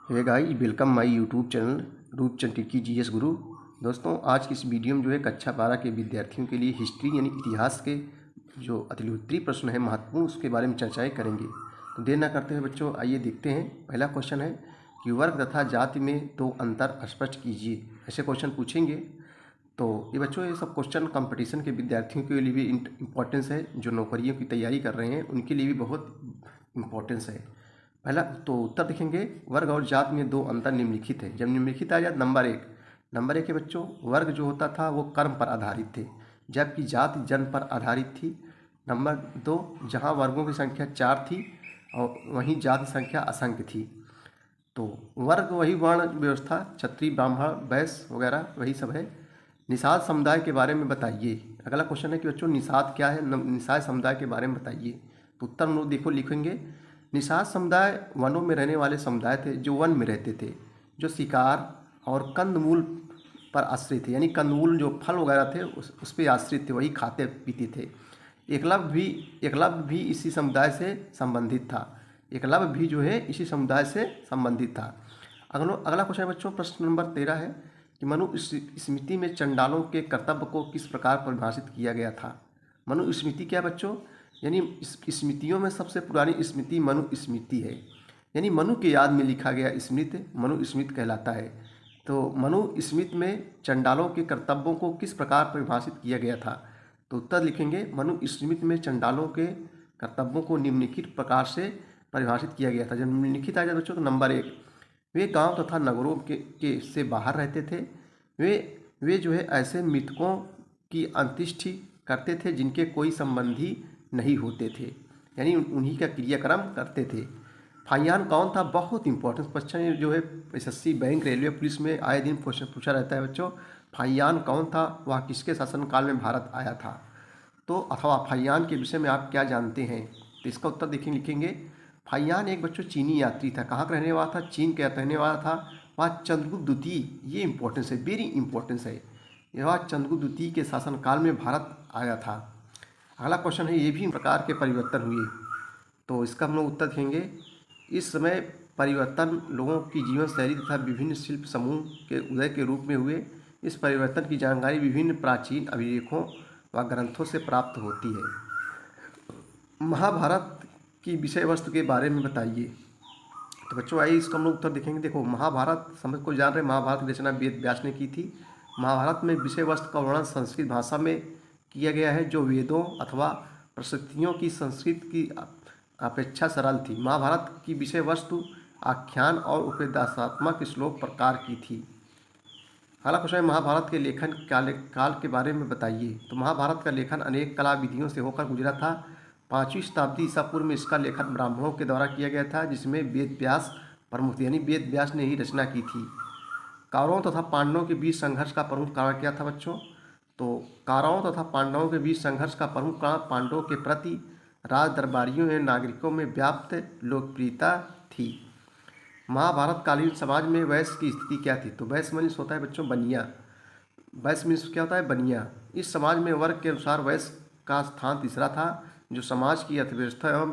Hey guys, welcome my YouTube channel Roopchand Tikki GS Guru. दोस्तों, आज की इस वीडियो में कक्षा 12 के विद्यार्थियों के लिए हिस्ट्री यानी इतिहास के जो अतिउत्तरीय प्रश्न है महत्वपूर्ण, उसके बारे में चर्चाएं करेंगे। तो देर ना करते हुए बच्चों, आइए देखते हैं। पहला क्वेश्चन है कि वर्ग तथा जाति में दो अंतर स्पष्ट कीजिए। ऐसे क्वेश्चन पूछेंगे। तो ये बच्चों, ये सब क्वेश्चन कंपटीशन के विद्यार्थियों के लिए भी इम्पोर्टेंस है। जो नौकरियों की तैयारी कर रहे हैं उनके लिए भी बहुत इम्पोर्टेंस है। पहला तो उत्तर देखेंगे, वर्ग और जात में दो अंतर निम्नलिखित है। जब निम्नलिखित आ जाए नंबर एक के बच्चों, वर्ग जो होता था वो कर्म पर आधारित थे, जबकि जात जन्म पर आधारित थी। नंबर 2, जहाँ वर्गों की संख्या 4 थी और वहीं जाति संख्या असंख्य थी। तो वर्ग वही वर्ण व्यवस्था, क्षत्रिय ब्राह्मण वैश्य वगैरह वही सब है। निषाद समुदाय के बारे में बताइए। अगला क्वेश्चन है कि बच्चों निषाद क्या है, निषाद समुदाय के बारे में बताइए। तो उत्तर हम लोग देखो लिखेंगे, निषाद समुदाय वनों में रहने वाले समुदाय थे जो वन में रहते थे, जो शिकार और कंदमूल पर आश्रित थे, यानी कंदमूल जो फल वगैरह थे उस पर आश्रित थे, वही खाते पीते थे। एकलव्य भी इसी समुदाय से संबंधित था। एकलव्य भी जो है इसी समुदाय से संबंधित था। अगला क्वेश्चन है बच्चों, प्रश्न नंबर 13 है कि मनुस्मृति में चंडालों के कर्तव्य को किस प्रकार परिभाषित किया गया था। मनुस्मृति क्या बच्चों, यानी स्मृतियों में सबसे पुरानी स्मृति मनुस्मृति है, यानी मनु के याद में लिखा गया स्मृति मनुस्मृति कहलाता है। तो मनुस्मृति में चंडालों के कर्तव्यों को किस प्रकार परिभाषित किया गया था। तो उत्तर लिखेंगे, मनुस्मृति में चंडालों के कर्तव्यों को निम्नलिखित प्रकार से परिभाषित किया गया था। जब निम्नलिखित आ जाए बच्चों, तो नंबर 1, वे गांव तथा नगरों के से बाहर रहते थे। वे जो है ऐसे मृतकों की अंत्येष्टि करते थे जिनके कोई संबंधी नहीं होते थे, यानी उन्हीं का क्रियाक्रम करते थे। फाइयान कौन था, बहुत इंपॉर्टेंट क्वेश्चन जो है एसएससी, बैंक, रेलवे, पुलिस में आए दिन क्वेश्चन पूछा रहता है बच्चों। फाइयान कौन था, वह किसके शासनकाल में भारत आया था। तो अथवा फाइयान के विषय में आप क्या जानते हैं। तो इसका उत्तर लिखेंगे, फाइयान एक बच्चों चीनी यात्री था। कहाँ का रहने वाला था, चीन का रहने वाला था। वह चंद्रगुप्त द्वितीय, ये इंपॉर्टेंस है, वेरी इंपॉर्टेंस है, यह चंद्रगुप्त द्वितीय के शासनकाल में भारत आया था। अगला क्वेश्चन है, ये भी प्रकार के परिवर्तन हुए। तो इसका हम लोग उत्तर देंगे, इस समय परिवर्तन लोगों की जीवन शैली तथा विभिन्न शिल्प समूह के उदय के रूप में हुए। इस परिवर्तन की जानकारी विभिन्न प्राचीन अभिलेखों व ग्रंथों से प्राप्त होती है। महाभारत की विषय वस्तु के बारे में बताइए। तो बच्चों आइए इसका हम लोग उत्तर देखेंगे। देखो, महाभारत समझ को जान रहे, महाभारत की रचना वेद व्यास ने की थी। महाभारत में विषय वस्तु का वर्णन संस्कृत भाषा में किया गया है, जो वेदों अथवा प्रशस्तियों की संस्कृत की अपेक्षा सरल थी। महाभारत की विषय वस्तु आख्यान और उपदेशात्मक श्लोक प्रकार की थी। अगला क्वेश्चन है, महाभारत के लेखन काल के बारे में बताइए। तो महाभारत का लेखन अनेक कला विधियों से होकर गुजरा था। 5वीं शताब्दी ईसा पूर्व में इसका लेखन ब्राह्मणों के द्वारा किया गया था, जिसमें वेद व्यास प्रमुख थे, यानी वेद व्यास ने ही रचना की थी। कौरवों तथा पांडवों के बीच संघर्ष का प्रमुख कारण क्या था बच्चों। तो कौरवों तथा पांडवों के बीच संघर्ष का प्रमुख कारण पांडवों के प्रति राज दरबारियों एवं नागरिकों में व्याप्त लोकप्रियता थी। महाभारत कालीन समाज में वैश्य की स्थिति क्या थी। तो वैश्य मनुष्य होता है बच्चों बनिया। वैश्य मनुष्य क्या होता है, बनिया। इस समाज में वर्ग के अनुसार वैश्य का स्थान तीसरा था, जो समाज की अर्थव्यवस्था एवं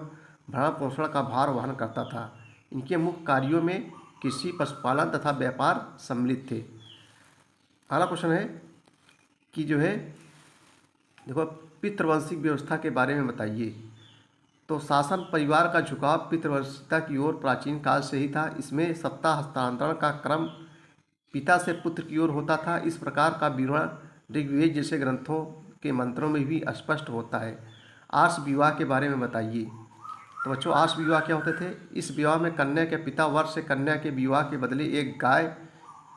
भरण पोषण का भार वहन करता था। इनके मुख्य कार्यों में कृषि, पशुपालन तथा व्यापार सम्मिलित थे। अगला क्वेश्चन है कि जो है देखो, पितृवंशिक व्यवस्था के बारे में बताइए। तो शासन परिवार का झुकाव पितृवंशिकता की ओर प्राचीन काल से ही था। इसमें सत्ता हस्तांतरण का क्रम पिता से पुत्र की ओर होता था। इस प्रकार का विवरण ऋग्वेद जैसे ग्रंथों के मंत्रों में भी स्पष्ट होता है। आर्ष विवाह के बारे में बताइए। तो बच्चों, आर्ष विवाह क्या होते थे। इस विवाह में कन्या के पिता वर से कन्या के विवाह के बदले एक गाय,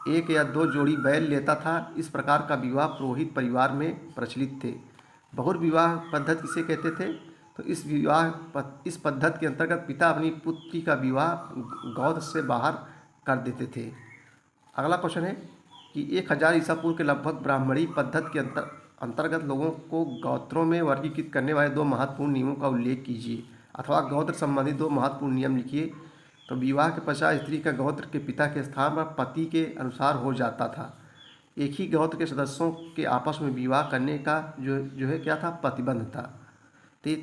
1 या 2 जोड़ी बैल लेता था। इस प्रकार का विवाह पुरोहित परिवार में प्रचलित थे। बहुविवाह पद्धति किसे कहते थे। तो इस पद्धति के अंतर्गत पिता अपनी पुत्री का विवाह गौत्र से बाहर कर देते थे। अगला क्वेश्चन है कि 1000 ईसा पूर्व के लगभग ब्राह्मणी पद्धति के अंतर्गत लोगों को गोत्रों में वर्गीकृत करने वाले 2 महत्वपूर्ण नियमों का उल्लेख कीजिए, अथवा गोत्र संबंधी 2 महत्वपूर्ण नियम लिखिए। तो विवाह के पश्चात स्त्री का गोत्र के पिता के स्थान पर पति के अनुसार हो जाता था। एक ही गोत्र के सदस्यों के आपस में विवाह करने का जो है क्या था, प्रतिबंध था। तो